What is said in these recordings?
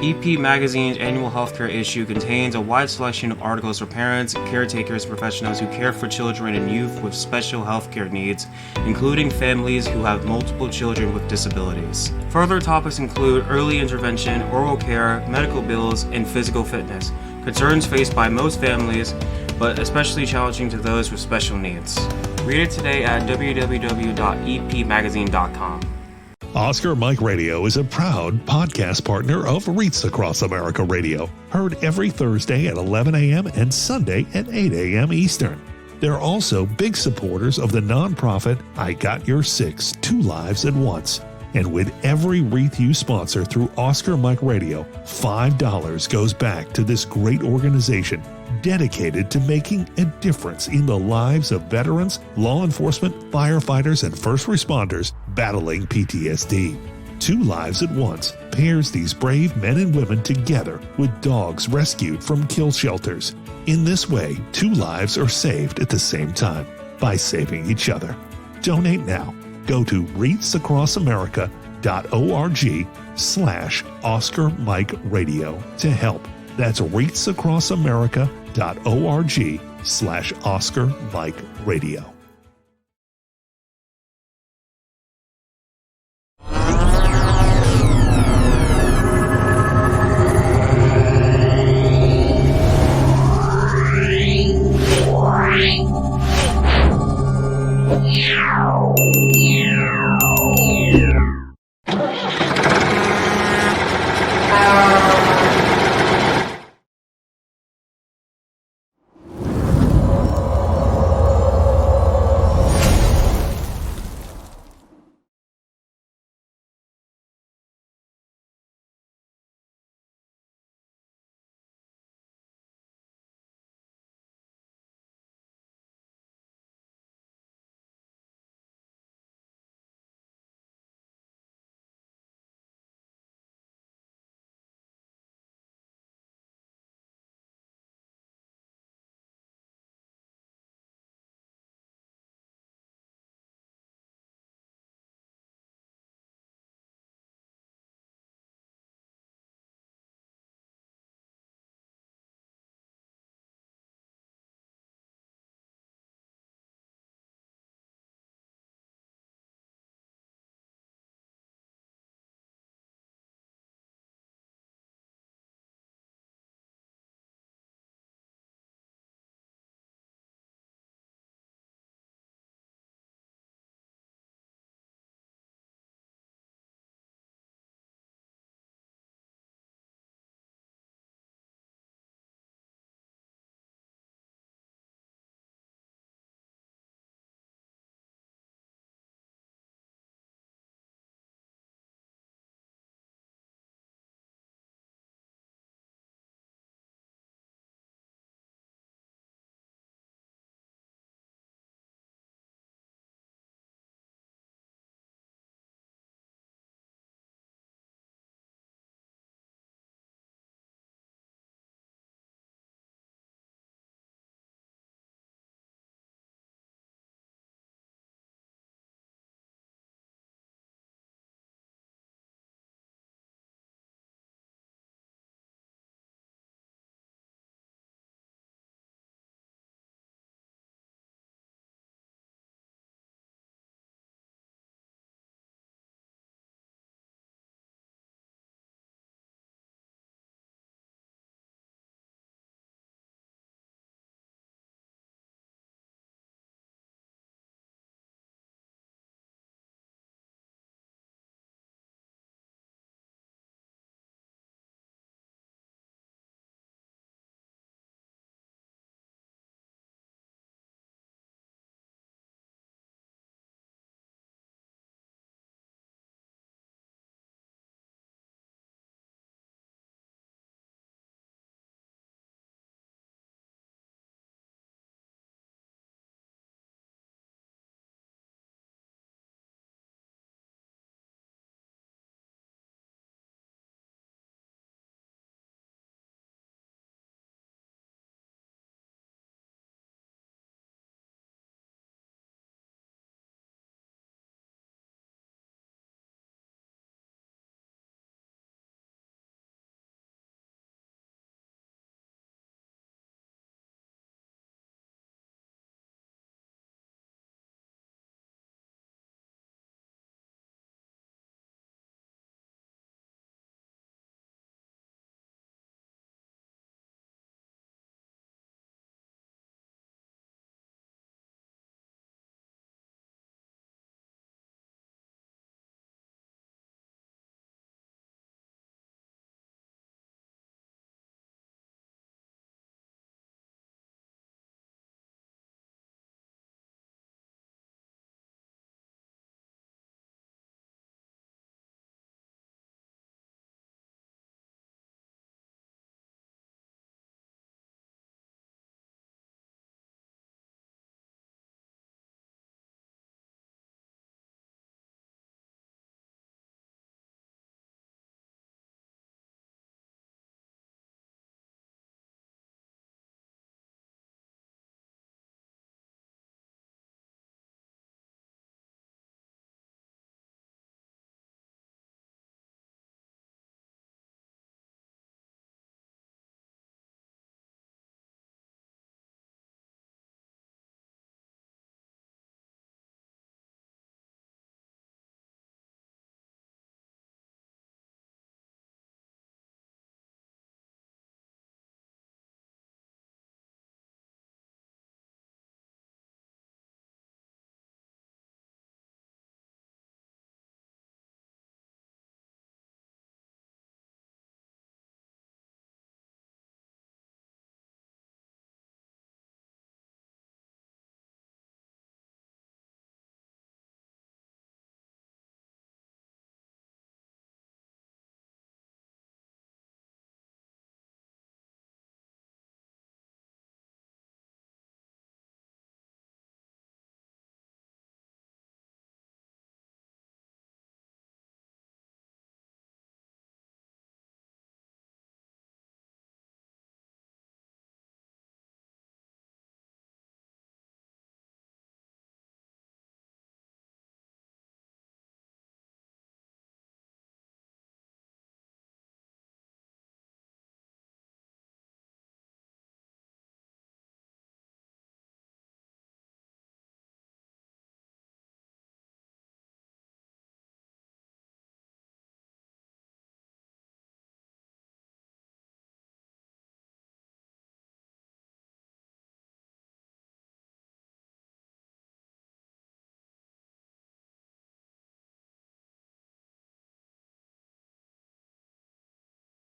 EP Magazine's annual healthcare issue contains a wide selection of articles for parents, caretakers, professionals who care for children and youth with special healthcare needs, including families who have multiple children with disabilities. Further topics include early intervention, oral care, medical bills, and physical fitness, concerns faced by most families, but especially challenging to those with special needs. Read it today at www.epmagazine.com. Oscar Mike Radio is a proud podcast partner of REITs Across America Radio, heard every Thursday at 11 a.m. and Sunday at 8 a.m. Eastern. They're also big supporters of the nonprofit I Got Your Six, Two Lives at Once. And with every REIT you sponsor through Oscar Mike Radio, $5 goes back to this great organization dedicated to making a difference in the lives of veterans, law enforcement, firefighters, and first responders battling PTSD. Two Lives at Once pairs these brave men and women together with dogs rescued from kill shelters. In this way, two lives are saved at the same time by saving each other. Donate now. Go to REITsAcrossAmerica.org/Oscar Mike Radio to help. That's REITsAcrossAmerica.org/Oscar Mike Radio.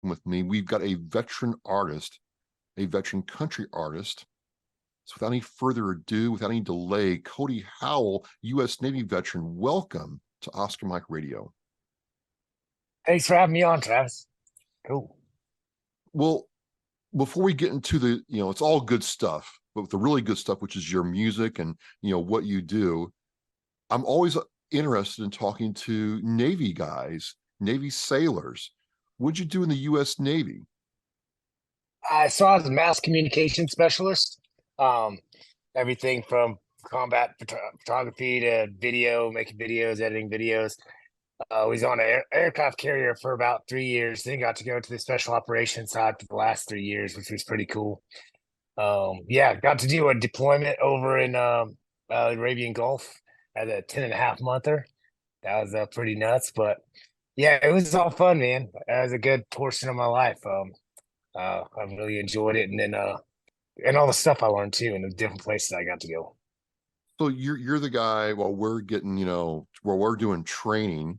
with me. We've got a veteran artist, a veteran country artist. So without any further ado, without any delay, Cody Howell, U.S. Navy veteran, welcome to Oscar Mike Radio. Thanks for having me on, Travis. Cool. Well, before we get into the, it's all good stuff, but with the really good stuff, which is your music and, what you do, I'm always interested in talking to Navy guys, Navy sailors. What'd you do in the U.S. Navy? So I was a mass communication specialist. Um, Everything from combat photography to video, making videos, editing videos. I was on an aircraft carrier for about 3 years. Then got to go to the special operations side for the last 3 years, which was pretty cool. Yeah, got to do a deployment over in Arabian Gulf as a 10.5-monther. That was pretty nuts, but yeah, it was all fun, man. That was a good portion of my life. I really enjoyed it, and then and all the stuff I learned too, and the different places I got to go. So you're the guy while we're getting, while we're doing training,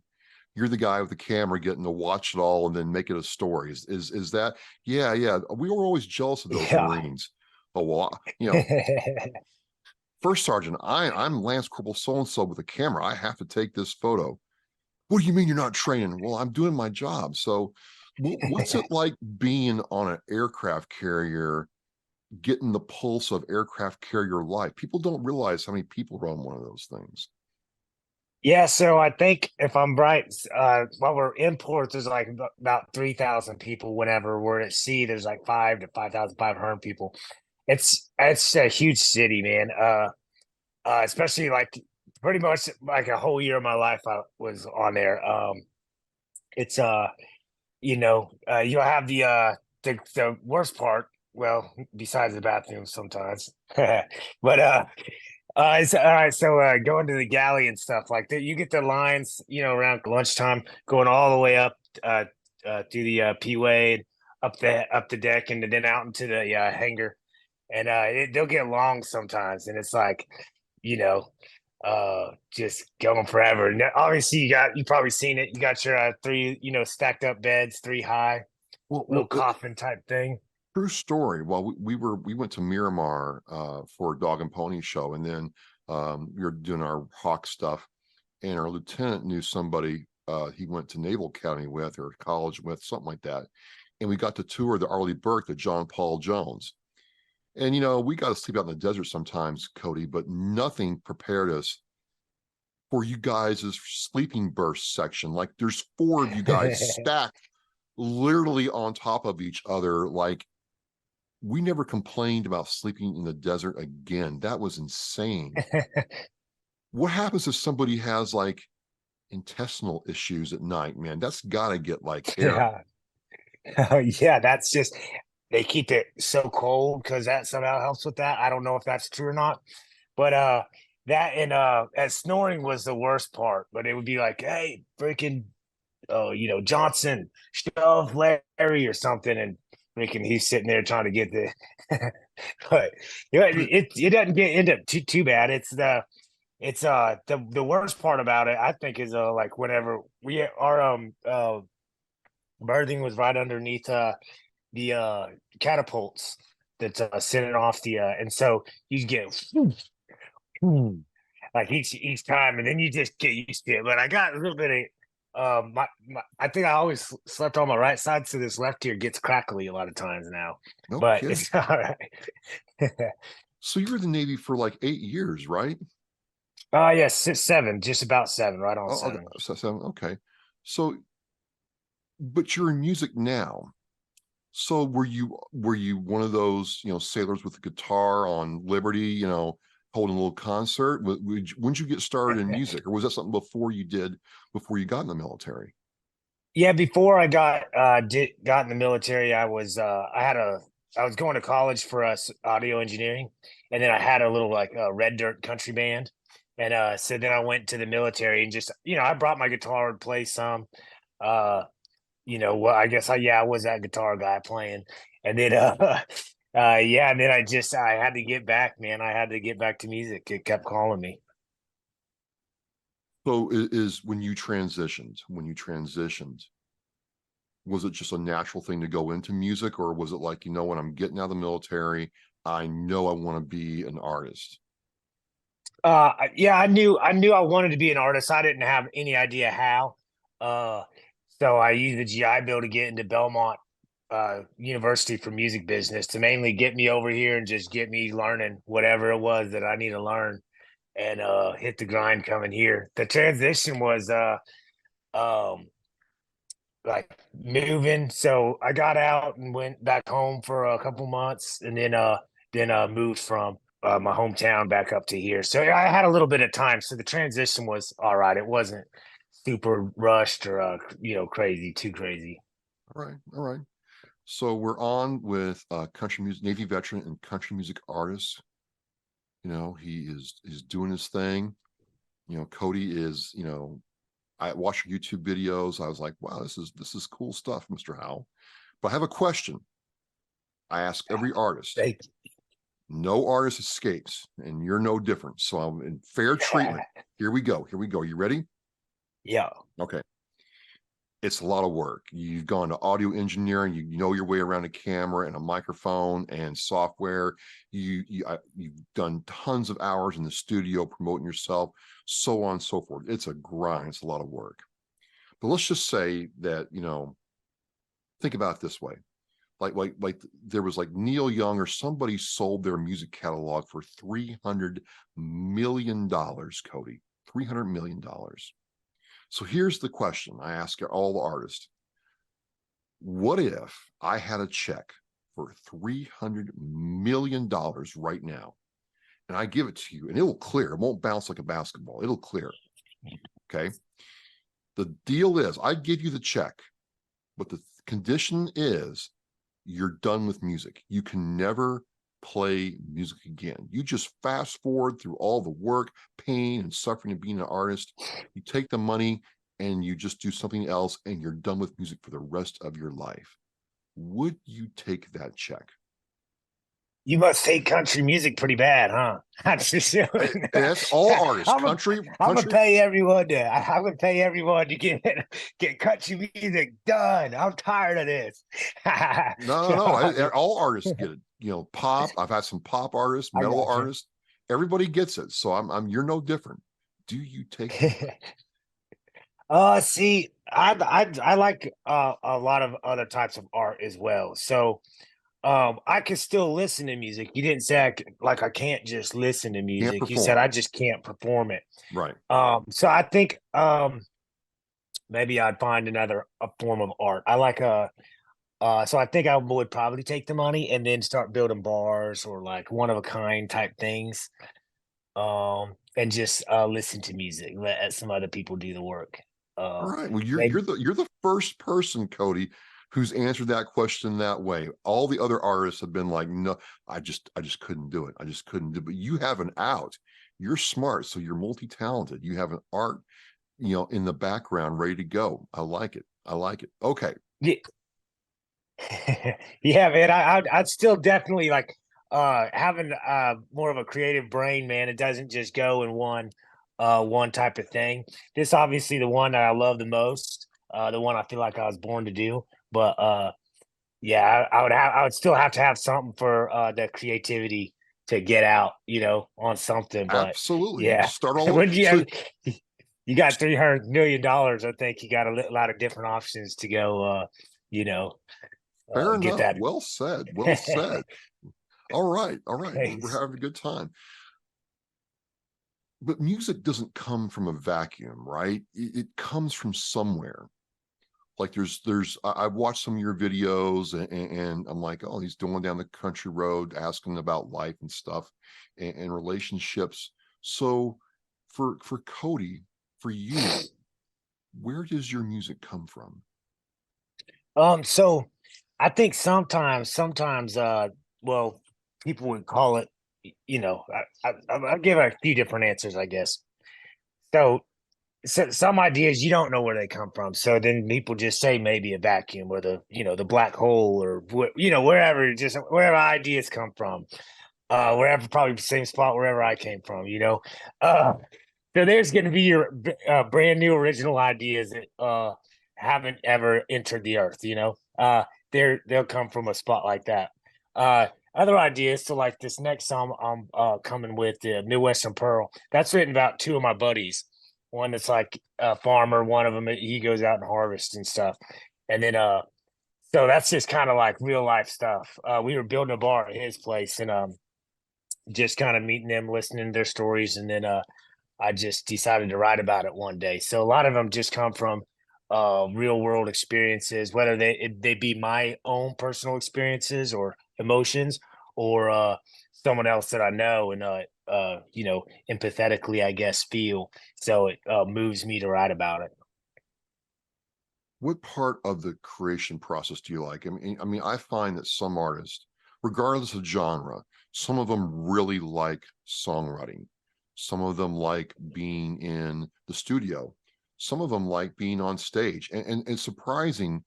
you're the guy with the camera getting to watch it all and then make it a story. Is that? Yeah, yeah. We were always jealous of those Yeah. Marines. Oh well, First Sergeant, I'm Lance Corporal so and so with a camera. I have to take this photo. What do you mean you're not training? Well, I'm doing my job. So, what's it like being on an aircraft carrier, getting the pulse of aircraft carrier life? People don't realize how many people are on one of those things. Yeah, so I think if I'm right, while we're in port, there's like about 3,000 people. Whenever we're at sea, there's like 5,000 to 5,500 people. It's a huge city, man. Especially like pretty much like a whole year of my life I was on there. It's you'll have the worst part. Well, besides the bathroom sometimes, but it's all right. So going to the galley and stuff like that, you get the lines, around lunchtime, going all the way up through the P-way, up the deck, and then out into the hangar, and they'll get long sometimes, and it's like, you know, just going forever. And obviously, you probably seen it. You got your three, stacked up beds, three high, little coffin type thing. True story. Well, we went to Miramar for a dog and pony show, and then we were doing our hawk stuff, and our lieutenant knew somebody he went to Naval Academy with or college with, something like that. And we got to tour the Arleigh Burke, the John Paul Jones. And we got to sleep out in the desert sometimes, Cody, but nothing prepared us for you guys' sleeping burst section. Like there's 4 of you guys stacked literally on top of each other. Like we never complained about sleeping in the desert again. That was insane. What happens if somebody has like intestinal issues at night, man? That's got to get like air. Yeah, that's just they keep it so cold because that somehow helps with that. I don't know if that's true or not, but that and snoring was the worst part. But it would be like, hey, freaking, oh, Johnson, shove Larry or something, and freaking he's sitting there trying to get the. But it doesn't get into too bad. The worst part about it, I think, is like whenever our berthing was right underneath the catapults that's sending off the and so you get like each time, and then you just get used to it. But I got a little bit of I think I always slept on my right side, so this left ear gets crackly a lot of times now. No but kidding. It's all right. So you were in the Navy for like 8 years, right? Yes, 7, just about 7, right on 7. Okay. So 7. Okay. So, but you're in music now. So were you one of those sailors with a guitar on Liberty, holding a little concert? When'd you get started in music, or was that something before you got in the military? Yeah, before I got in the military, I was going to college for audio engineering, and then I had a little like red dirt country band, and so then I went to the military and just I brought my guitar and play some. Well, I guess I was that guitar guy playing, and then yeah, and then I had to get back, man. I had to get back to music. It kept calling me. So is when you transitioned, Was it just a natural thing to go into music, or was it like, when I'm getting out of the military, I know I want to be an artist? Yeah, I knew I wanted to be an artist. I didn't have any idea how. Uh, so I used the GI Bill to get into Belmont University for music business to mainly get me over here and just get me learning whatever it was that I need to learn and hit the grind coming here. The transition was um like moving. So I got out and went back home for a couple months and then moved from my hometown back up to here. So I had a little bit of time. So the transition was all right. It wasn't super rushed or crazy, too crazy. All right, all right. So we're on with country music, Navy veteran and country music artist. He is doing his thing. Cody is, I watched your YouTube videos. I was like, wow, this is cool stuff, Mr. Howell. But I have a question. I ask every artist. Thank No artist escapes, and you're no different. So I'm in fair treatment. Here we go. Here we go. You ready? Yeah. Okay. It's a lot of work. You've gone to audio engineering. You know your way around a camera and a microphone and software. You've done tons of hours in the studio promoting yourself, so on and so forth. It's a grind. It's a lot of work. But let's just say that, think about it this way. Like there was like Neil Young or somebody sold their music catalog for $300 million, Cody. $300 million. So here's the question I ask all the artists. What if I had a check for $300 million right now, and I give it to you, and it'll clear? It won't bounce like a basketball. It'll clear. Okay. The deal is I give you the check, but the condition is you're done with music. You can never play music again. You just fast forward through all the work, pain, and suffering of being an artist. You take the money and you just do something else, and you're done with music for the rest of your life. Would you take that check? You must hate country music pretty bad, huh? I'm just That's all artists. I'm gonna pay everyone to. I'm gonna pay everyone to get country music done. I'm tired of this. No. All artists get it. Pop. I've had some pop artists, I metal got you. artists. Everybody gets it. So you're no different. Do you take it? See, I like a lot of other types of art as well. So I can still listen to music. You didn't say I can't just listen to Can't music. You said perform. I just can't perform it. Right. So I think maybe I'd find another a form of art. I like so I think I would probably take the money and then start building bars or like one of a kind type things. And just listen to music, let some other people do the work. All Um right. Well, you're maybe you're the you're the first person, Cody, who's answered that question that way. All the other artists have been like, no, I just couldn't do it. I just couldn't do it. But you have an out. You're smart, so you're multi-talented. You have an art, in the background ready to go. I like it. I like it. Okay. yeah, yeah, man. I'd still definitely like having more of a creative brain, man. It doesn't just go in one type of thing. This obviously the one that I love the most, the one I feel like I was born to do. But yeah, I would still have to have something for the creativity to get out, on something. But Absolutely. You yeah, start all when you so have, you got $300 million, I think you got a lot of different options to go. You know, fair get enough. that. Well said. Well said. All right. All right. We're Thanks. having a good time. But music doesn't come from a vacuum, right? It comes from somewhere. Like I've watched some of your videos, and I'm like, oh, he's going down the country road asking about life and stuff, and relationships. So for Cody, for you, where does your music come from? So I think sometimes, well, people would call it, I'll give a few different answers, I guess. So, some ideas you don't know where they come from. So then people just say maybe a vacuum or the black hole or wherever ideas come from. Wherever, probably the same spot wherever I came from. So there's going to be your brand new original ideas that haven't ever entered the earth, they'll come from a spot like that. Other ideas, so like this next song I'm coming with, the Midwestern Pearl, that's written about two of my buddies. One that's like a farmer, one of them he goes out and harvests and stuff. And then so that's just kind of like real life stuff. We were building a bar at his place, and just kind of meeting them, listening to their stories, and then I just decided to write about it one day. So a lot of them just come from real world experiences, whether they be my own personal experiences or emotions, or someone else that I know and empathetically, I guess, feel. So it moves me to write about it. What part of the creation process do you like? I mean, I find that some artists, regardless of genre, some of them really like songwriting. Some of them like being in the studio. Some of them like being on stage. And it's surprising,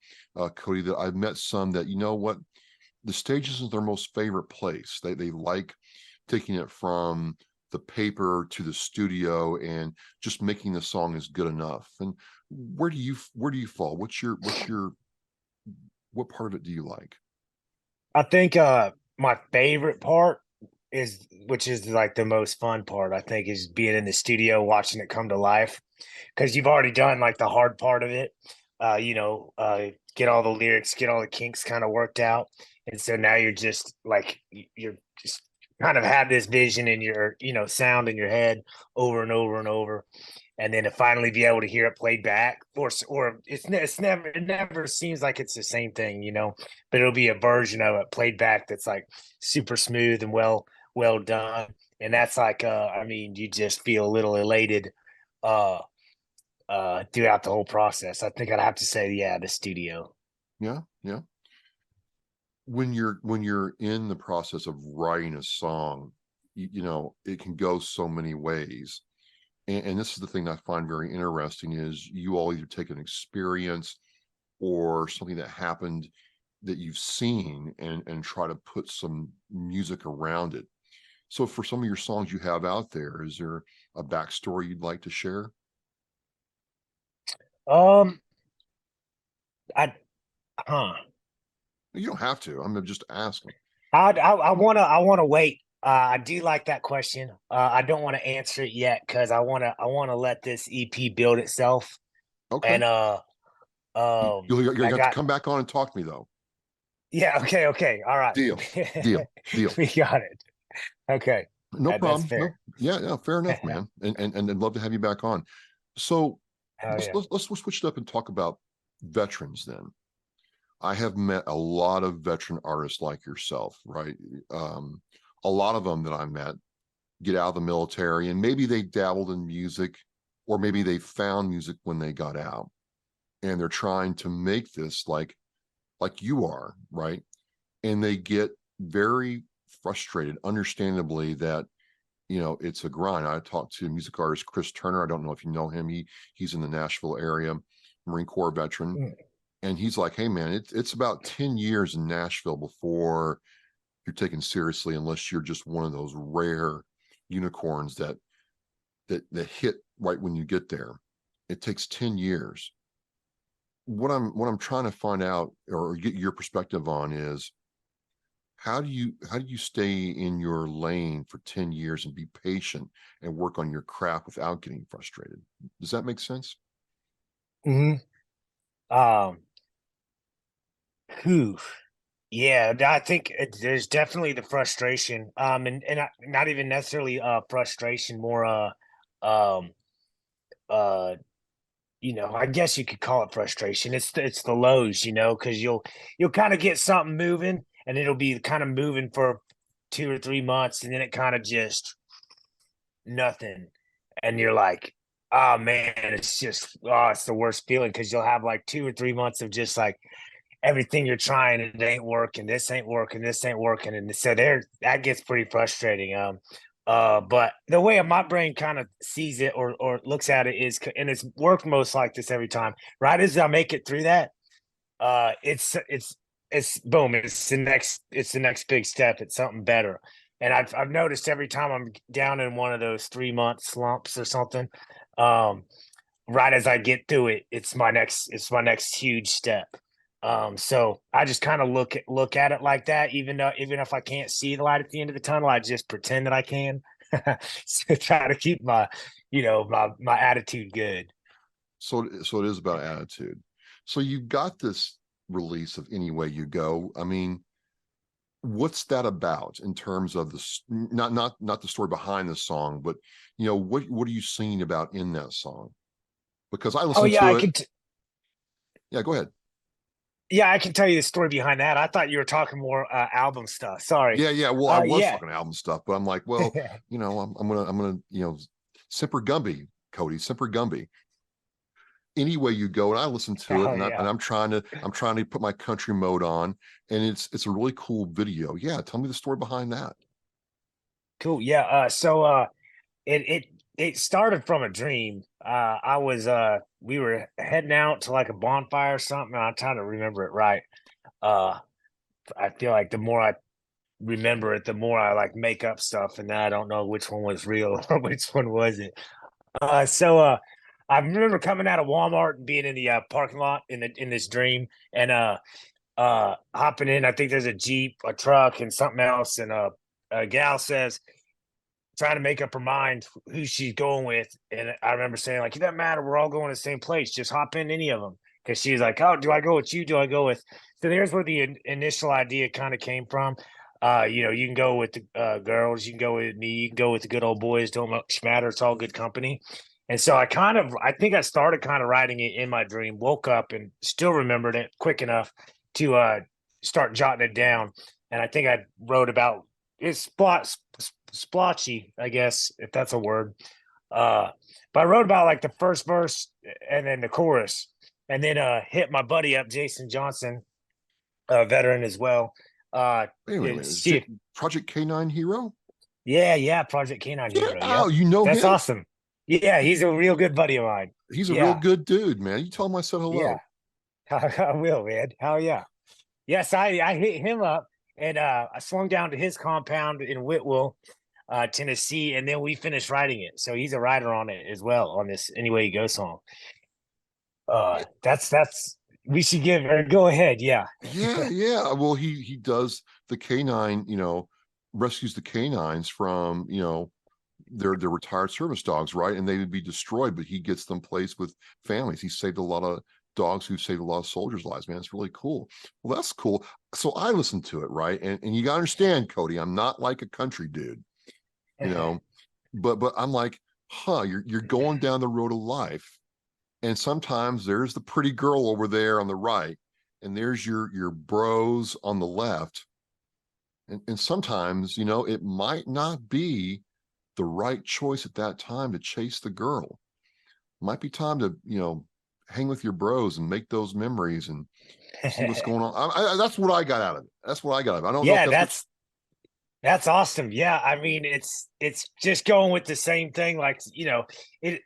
Cody, that I've met some that, you know what, the stage isn't their most favorite place. They like taking it from the paper to the studio and just making the song is good enough. And where do you fall? What part of it do you like? I think my favorite part is, which is like the most fun part, I think, is being in the studio watching it come to life, because you've already done like the hard part of it. Get all the lyrics, get all the kinks kind of worked out, and so now you're just like you're just kind of have this vision in your sound in your head over and over and over, and then to finally be able to hear it played back, or it never seems like it's the same thing, but it'll be a version of it played back that's like super smooth and well done, and that's like I mean, you just feel a little elated uh throughout the whole process. I think I'd have to say, yeah, the studio. Yeah, yeah. When you're in the process of writing a song, it can go so many ways. And this is the thing I find very interesting is you all either take an experience or something that happened that you've seen and try to put some music around it. So for some of your songs you have out there, is there a backstory you'd like to share? Um, I huh. You don't have to. I'm just asking. I wanna wait. I do like that question. I don't want to answer it yet because I wanna let this EP build itself. Okay. And You'll I have to got come back on and talk to me though. yeah, okay, all right. Deal. Deal. Deal. We got it. Okay, No that's problem. No, fair. yeah, yeah, fair enough, man. And I'd love to have you back on. So Hell let's yeah. let's, let's switch it up and talk about veterans then. I have met a lot of veteran artists like yourself, right? Um, a lot of them that I met get out of the military and maybe they dabbled in music or maybe they found music when they got out and they're trying to make this like you are, right? And they get very frustrated, understandably, that it's a grind. I talked to music artist Chris Turner. I don't know if you know him. He's in the Nashville area, Marine Corps veteran, Mm. and he's like, "Hey, man, it's about 10 years in Nashville before you're taken seriously, unless you're just one of those rare unicorns that hit right when you get there. It takes 10 years." What I'm trying to find out or get your perspective on is how do you stay in your lane for 10 years and be patient and work on your craft without getting frustrated? Does that make sense? hmm Um, whew. Yeah, I think there's definitely the frustration. Not even necessarily frustration, more um uh I guess you could call it frustration. It's the lows, because you'll kind of get something moving and it'll be kind of moving for 2 or 3 months, and then it kind of just nothing. And you're like, oh man, it's the worst feeling, because you'll have like 2 or 3 months of just like everything you're trying, it ain't working, this ain't working, this ain't working. And so that gets pretty frustrating. But the way my brain kind of sees it or looks at it is, and it's worked most like this every time, right as I make it through that, it's boom, it's the next big step, it's something better. And I've noticed every time I'm down in one of those 3 month slumps or something, um right as I get through it, it's my next huge step. So I just kind of look at it like that, even if I can't see the light at the end of the tunnel, I just pretend that I can. So try to keep my, my attitude good. So it is about attitude. So you've got this release of Any Way You Go. I mean, what's that about in terms of not the story behind the song, but what are you singing about in that song? Because I Oh listened yeah, to it. Yeah, go ahead. yeah, I can tell you the story behind that. I thought you were talking more album stuff. Sorry. Yeah. Well, I was Yeah. talking album stuff, but I'm like, well, I'm gonna Semper Gumby, Cody, Semper Gumby. Any Way You Go, and I listen to it, Oh and yeah. I'm trying to put my country mode on, and it's a really cool video. Yeah, tell me the story behind that. Cool. Yeah. It it started from a dream. I was we were heading out to like a bonfire or something. I'm trying to remember it right. Uh, I feel like the more I remember it, the more I like make up stuff, and then I don't know which one was real or which one wasn't. I remember coming out of Walmart and being in the parking lot in this dream, and hopping in. I think there's a Jeep, a truck, and something else, and a gal says, trying to make up her mind who she's going with. And I remember saying, like, it doesn't matter. We're all going to the same place. Just hop in any of them. Because she was like, oh, do I go with you? Do I go with? So there's where the initial idea kind of came from. You can go with the girls. You can go with me. You can go with the good old boys. Don't much matter. It's all good company. And so I think I started kind of writing it in my dream, woke up and still remembered it quick enough to start jotting it down. And I think I wrote about it's splotchy, I guess, if that's a word. Uh, but I wrote about like the first verse and then the chorus, and then hit my buddy up, Jason Johnson, a veteran as well. Wait. Is See if Project K9 Hero? yeah, Project Canine Yeah. Hero. Oh, Yep, you know that's him? awesome. Yeah, he's a real good buddy of mine. He's a real Yeah, good dude, man. You tell him I said yeah, hello. I will, man. Hell yeah. Yes, I hit him up and I swung down to his compound in Whitwell, Tennessee, and then we finished writing it. So he's a writer on it as well on this Anyway You Go song. That's we should give or go ahead. Yeah. Yeah. Well, he does the canine, rescues the canines from, their retired service dogs, right? And they would be destroyed, but he gets them placed with families. He saved a lot of dogs who saved a lot of soldiers' lives, man. It's really cool. Well, that's cool. So I listened to it, right? And you gotta understand, Cody, I'm not like a country dude, you know, but I'm like, you're going down the road of life. And sometimes there's the pretty girl over there on the right, and there's your bros on the left. And sometimes, it might not be the right choice at that time to chase the girl. It might be time to, hang with your bros and make those memories and see what's going on. That's what I got out of it. That's what I got out of it. I don't know if Yeah, that's what. that's awesome. Yeah, I mean it's just going with the same thing. Like it.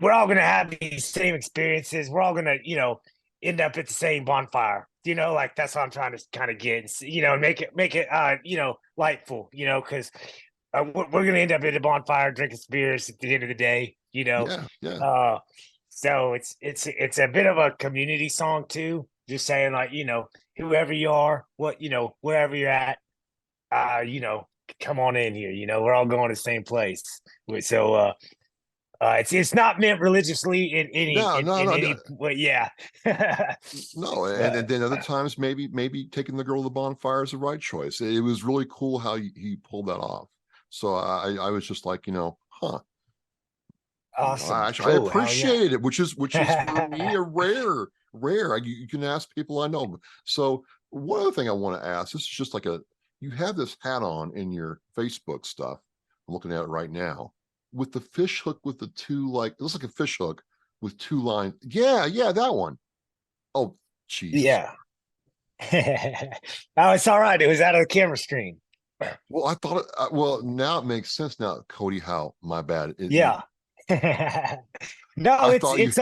We're all gonna have these same experiences. We're all gonna end up at the same bonfire. Like that's what I'm trying to kind of get. Make it lightful. Because we're gonna end up at a bonfire drinking beers at the end of the day. Yeah. Uh, so it's a bit of a community song too. Just saying like whoever you are, wherever you're at, come on in here. We're all going to the same place. So it's not meant religiously in any in No. any way. Yeah. No, and then other times maybe taking the girl to the bonfire is the right choice. It was really cool how he pulled that off. So I was just like, huh. Awesome. I Cool. Hell yeah. appreciate it, which is for me a rare. You can ask people I know. So one other thing I want to ask, this is just like you have this hat on in your Facebook stuff. I'm looking at it right now with the fish hook with the two, like it looks like a fish hook with two lines. Yeah, that one. Oh, Jesus. Yeah. Oh, it's all right. It was out of the camera screen. Well, I thought well, now it makes sense now, Cody Howell. My bad. Yeah. No, I thought you.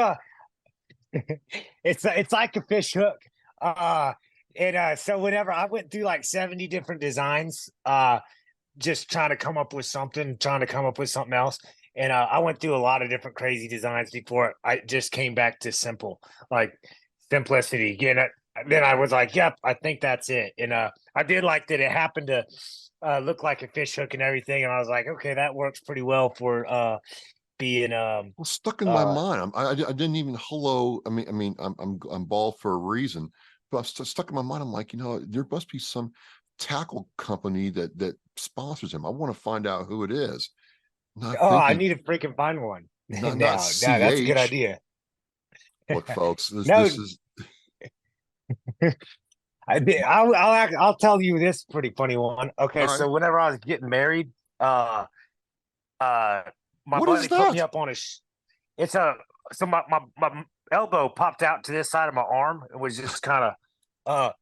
it's like a fish hook. And so whenever I went through like 70 different designs, just trying to come up with something else. And I went through a lot of different crazy designs before I just came back to simple, like simplicity. Then I was like, yep, I think that's it. And I did like that it happened to look like a fish hook and everything. And I was like, okay, that works pretty well for being Well, stuck in my uh mind. I didn't even hello. I'm bald for a reason, but stuck in my mind. I'm like, there must be some tackle company that sponsors him. I want to find out who it is. Not oh, I thinking, need to freaking find one. not Now, that's a good CH. idea. Look, folks, No, this is I'll tell you this pretty funny one. Okay, all right. so whenever I was getting married, uh uh my What is buddy put me that? up on it's a so my elbow popped out to this side of my arm. It was just kind of uh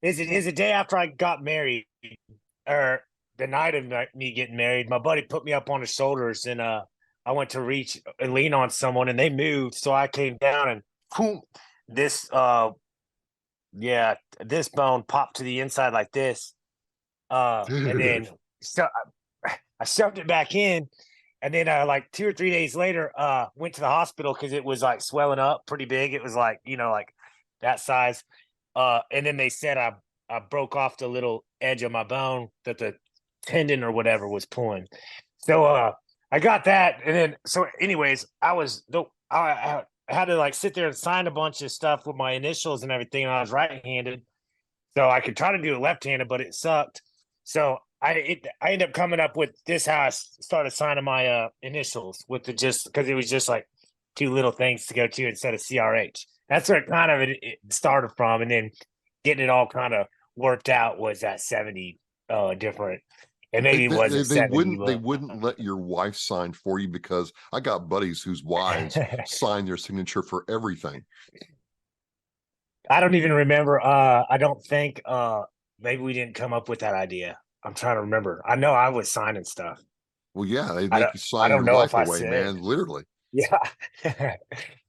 is a day after I got married, or the night of me getting married. My buddy put me up on his shoulders, and I went to reach and lean on someone, and they moved, so I came down and boom, this yeah, this bone popped to the inside like this. And then Dude. so I shoved it back in, and then like 2 or 3 days later, went to the hospital because it was like swelling up pretty big. It was like, like that size. And then they said I broke off the little edge of my bone that the tendon or whatever was pulling. So I got that, and then so anyways, I had to like sit there and sign a bunch of stuff with my initials and everything, and I was right-handed, so I could try to do it left-handed, but it sucked. So I ended up coming up with this how I started signing my initials with the just because it was just like two little things to go to instead of CRH. That's where it started from, and then getting it all kind of worked out was that 70 different. And They, maybe it they, they wasn't they 70, wouldn't they but wouldn't let your wife sign for you because I got buddies whose wives sign their signature for everything. I don't even remember. I don't think maybe we didn't come up with that idea. I'm trying to remember. I know I was signing stuff. Well, yeah, they I make don't you I sign don't your know if life I away, said. man. Literally. Yeah.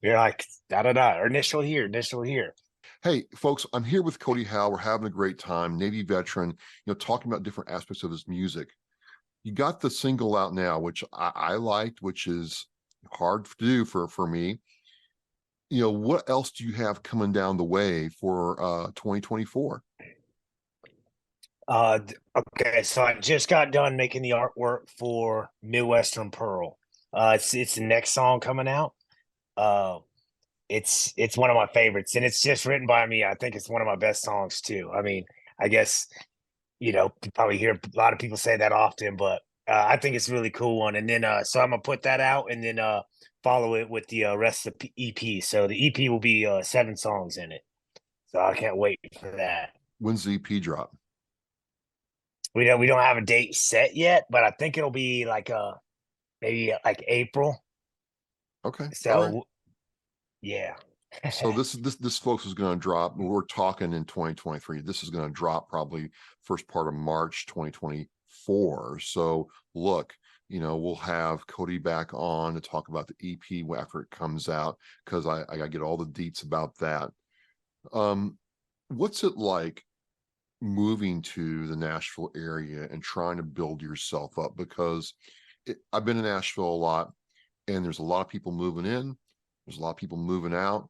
You're like, da da da, or initial here, initial here. Hey, folks, I'm here with Cody Howell. We're having a great time. Navy veteran, talking about different aspects of his music. You got the single out now, which I liked, which is hard to do for me. What else do you have coming down the way for 2024? Okay, so I just got done making the artwork for Midwestern Pearl. It's the next song coming out. Uh, it's one of my favorites, and it's just written by me. I think it's one of my best songs too. I mean, I guess you probably hear a lot of people say that often, but I think it's a really cool one. And then so I'm gonna put that out, and then follow it with the rest of the EP. So the EP will be 7 songs in it. So I can't wait for that. When's the EP drop? We don't have a date set yet, but I think it'll be like maybe like April. Okay, all right. So yeah. So this folks is going to drop. We're talking in 2023. This is going to drop probably first part of March 2024. So look, we'll have Cody back on to talk about the EP after it comes out because I got to get all the deets about that. What's it like moving to the Nashville area and trying to build yourself up? Because I've been in Nashville a lot, and there's a lot of people moving in. There's a lot of people moving out,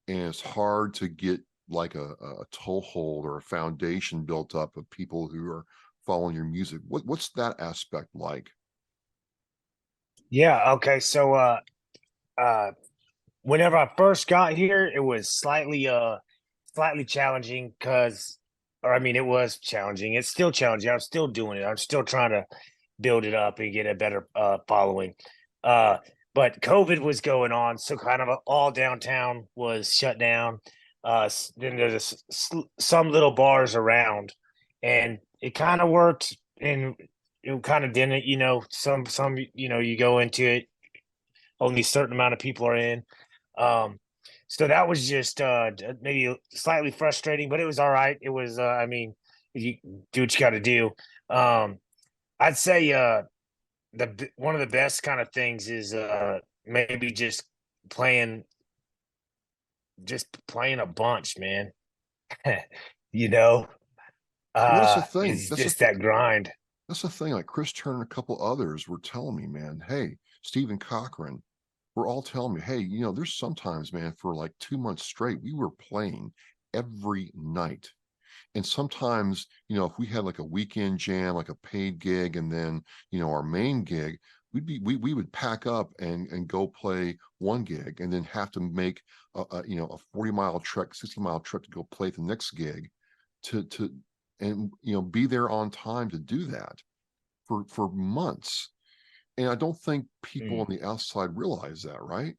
and it's hard to get like a toehold or a foundation built up of people who are following your music. What's that aspect like? Yeah, okay. So uh whenever I first got here, it was slightly challenging because or I mean it was challenging. It's still challenging. I'm still doing it. I'm still trying to build it up and get a better following. Uh but COVID was going on, so kind of all downtown was shut down. Then there's some little bars around, and it kind of worked, and it kind of didn't. Some you go into it, only a certain amount of people are in. Um, so that was just maybe slightly frustrating, but it was all right. It was, I mean, you do what you got to do. Um, I'd say one of the best kind of things is maybe playing just playing a bunch, man. you know, Well, that's the thing. it's just that grind. That's the thing. Like Chris Turner and a couple others were telling me, man, hey, Stephen Cochran were all telling me, hey, there's sometimes, man, for like 2 months straight, we were playing every night. And sometimes, if we had like a weekend jam, like a paid gig, and then, our main gig, we would pack up and go play one gig and then have to make a 40-mile trek, 60-mile trek to go play the next gig to and be there on time to do that for months. And I don't think people on the outside realize that, right?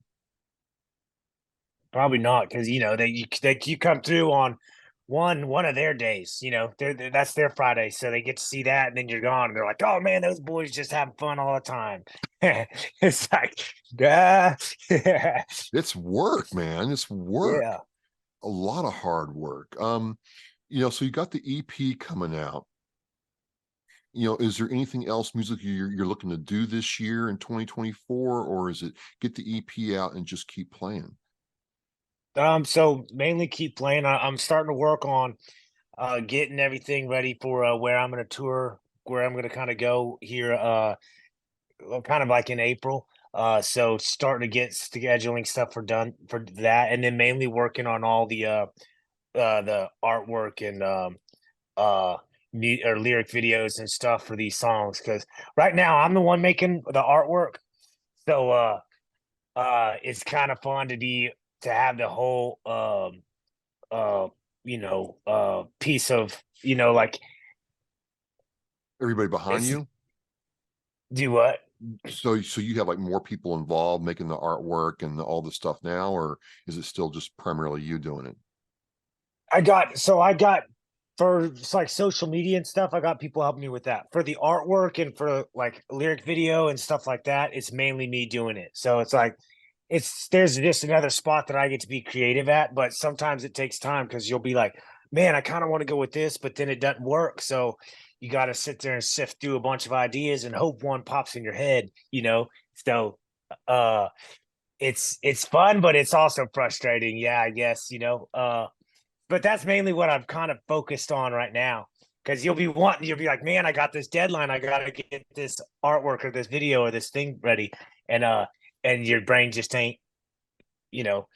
Probably not, because you come through on one of their days. That's their Friday, so they get to see that, and then you're gone. And they're like, "Oh man, those boys just having fun all the time." It's like, yeah, It's work, man. It's work. yeah. A lot of hard work. So you got the EP coming out. Is there anything else music you're looking to do this year in 2024, or is it get the EP out and just keep playing? So mainly keep playing. I'm starting to work on getting everything ready for where I'm going to tour, where I'm going to kind of go here, kind of like in April. So starting to get scheduling stuff for that, and then mainly working on all the artwork and uh or lyric videos and stuff for these songs. Because right now I'm the one making the artwork, so it's kind of fun to have the whole uh piece of like Everybody behind it's you? do what. So you have like more people involved making the artwork and all the stuff now, or is it still just primarily you doing it? I got for it's like social media and stuff. I got people helping me with that for the artwork and for like lyric video and stuff like that. It's mainly me doing it. So it's like there's just another spot that I get to be creative at, but sometimes it takes time because you'll be like, man, I kind of want to go with this, but then it doesn't work. So you got to sit there and sift through a bunch of ideas and hope one pops in your head. So uh it's fun, but it's also frustrating. Yeah, I guess. But that's mainly what I'm kind of focused on right now. Because you'll be like, man, I got this deadline. I gotta get this artwork or this video or this thing ready. And your brain just ain't, you know,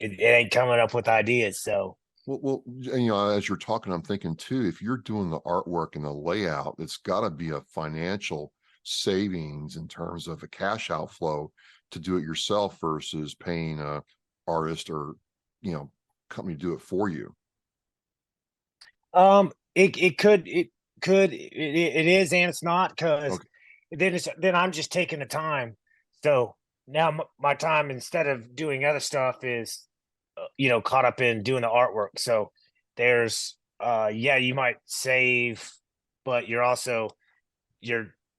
it ain't coming up with ideas. So Well, as you're talking, I'm thinking too, if you're doing the artwork and the layout, it's got to be a financial savings in terms of a cash outflow to do it yourself versus paying a artist or, you know, company to do it for you. it is and it's not because Okay. then I'm just taking the time. So now my time instead of doing other stuff is caught up in doing the artwork. So there's yeah, you might save, but you're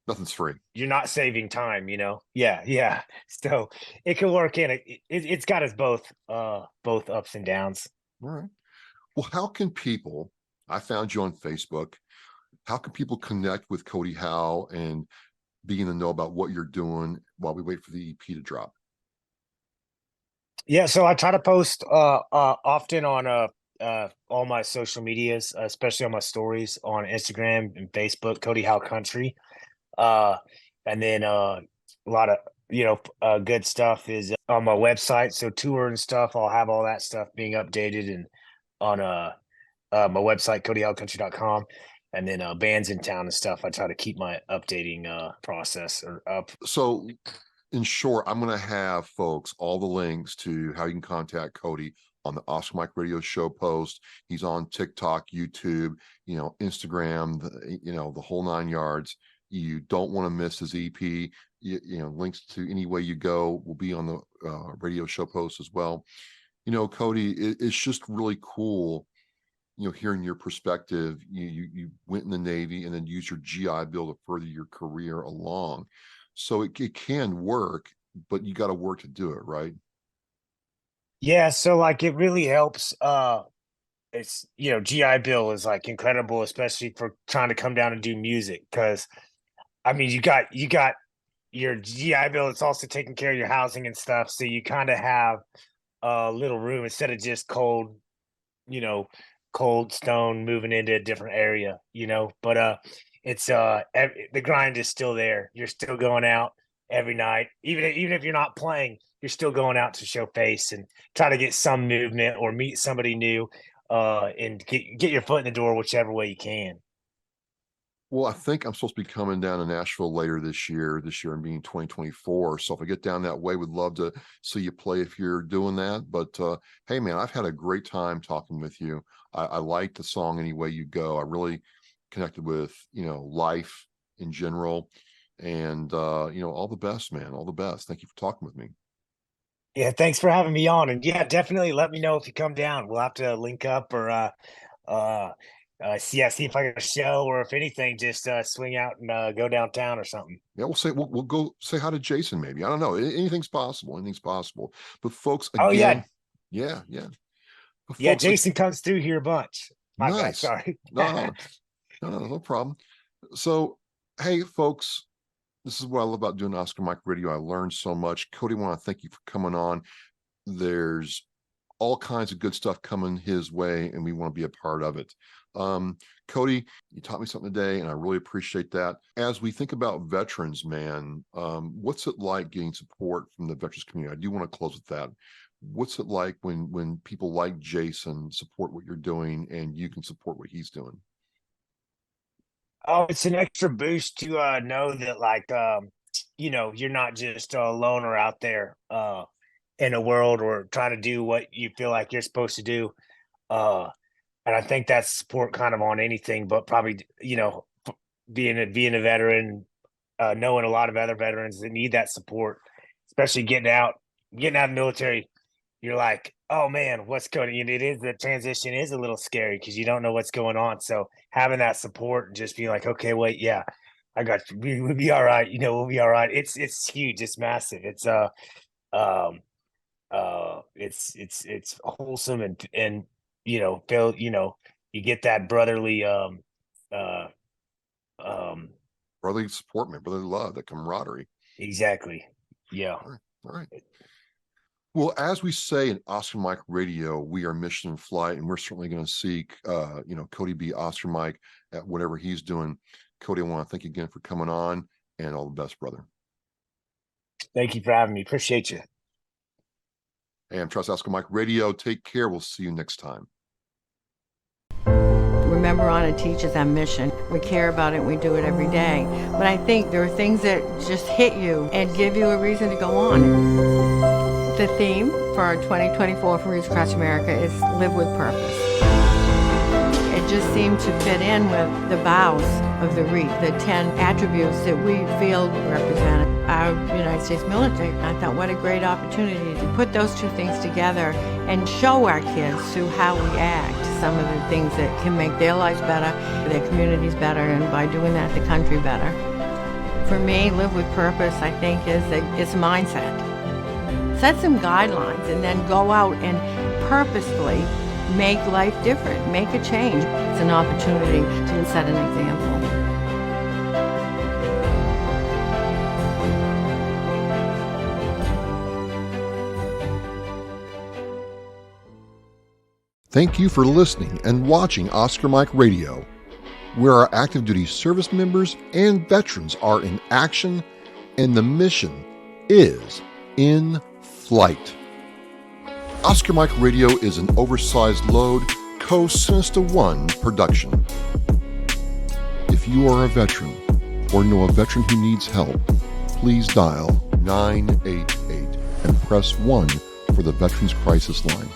Nothing's free. you're not saving time. Yeah. So it can work in it's got us both ups and downs. All right. Well, how can people, I found you on Facebook. How can people connect with Cody Howell and be in the know about what you're doing while we wait for the EP to drop? Yeah, so I try to post often on all my social medias, especially on my stories on Instagram and Facebook, Cody How Country. Uh and then a lot of good stuff is on my website. So tour and stuff, I'll have all that stuff being updated and on my website, codyhowcountry.com. And then bands in town and stuff. I try to keep my updating process or up. So, in short, I'm going to have folks all the links to how you can contact Cody on the Oscar Mike Radio Show post. He's on TikTok, YouTube, Instagram, the whole 9 yards. You don't want to miss his EP. Links to any way you go will be on the radio show post as well. Cody, it's just really cool. Hearing your perspective, you went in the Navy and then used your GI Bill to further your career along. So it can work, but you got to work to do it, right? Yeah, so like it really helps. It's GI Bill is like incredible, especially for trying to come down and do music. Because I mean, you got your GI Bill. It's also taking care of your housing and stuff, so you kind of have a little room instead of just you know, cold stone moving into a different area. But it's the grind is still there. You're still going out. every night. Even if you're not playing, you're still going out to show face and try to get some movement or meet somebody new, and get your foot in the door whichever way you can. Well, I think I'm supposed to be coming down to Nashville later this year and being 2024. So if I get down that way, would love to see you play if you're doing that. But hey, man, I've had a great time talking with you. I like the song Any Way You Go. I really connected with, life in general. And, all the best, man. All the best. Thank you for talking with me. Yeah, thanks for having me on. And yeah, definitely let me know if you come down. We'll have to link up or uh see if I got a show, or if anything, just swing out and go downtown or something. Yeah, we'll go say hi to Jason. Maybe, I don't know. Anything's possible. Anything's possible. But folks, Oh again, yeah. But yeah, folks, Jason comes through here a bunch. My bad, nice. sorry. No problem. So, hey, folks, this is what I love about doing Oscar Mike Radio. I learned so much. Cody, I want to thank you for coming on. There's all kinds of good stuff coming his way, and we want to be a part of it. Cody, you taught me something today, and I really appreciate that. As we think about veterans, man, what's it like getting support from the veterans community? I do want to close with that. What's it like when people like Jason support what you're doing and you can support what he's doing? Oh, it's an extra boost to know that, like, you're not just a loner out there in a world, or trying to do what you feel like you're supposed to do. Uh and I think that's support kind of on anything, but probably, being a veteran, knowing a lot of other veterans that need that support, especially getting out of the military. You're like, oh man, what's going? And the transition is a little scary because you don't know what's going on. So having that support and just being like, okay, wait, yeah, I got you. We'll be all right. We'll be all right. It's huge. It's massive. Um it's wholesome, and feel, you get that brotherly uh um Brotherly support, man, brotherly love, that camaraderie. exactly. Yeah. All right. Well, as we say in Oscar Mike Radio, we are mission in flight, and we're certainly going to seek, Cody be Oscar Mike at whatever he's doing. Cody, I want to thank you again for coming on, and all the best, brother. Thank you for having me. Appreciate you. And Trust Oscar Mike Radio. Take care. We'll see you next time. Remember, on to teach is our mission. We care about it and we do it every day. But I think there are things that just hit you and give you a reason to go on. The theme for our 2024 for Reach Across America is Live with Purpose. It just seemed to fit in with the vows of the REAP, the 10 attributes that we feel represent our United States military. I thought, what a great opportunity to put those two things together and show our kids through how we act some of the things that can make their lives better, their communities better, and by doing that, the country better. For me, Live with Purpose, I think, it's a mindset. Set some guidelines and then go out and purposefully make life different, make a change. It's an opportunity to set an example. Thank you for listening and watching Oscar Mike Radio, where our active duty service members and veterans are in action and the mission is in flight. Oscar Mike Radio is an oversized load Co-Sinister One production. If you are a veteran or know a veteran who needs help, please dial 988 and press 1 for the Veterans Crisis Line.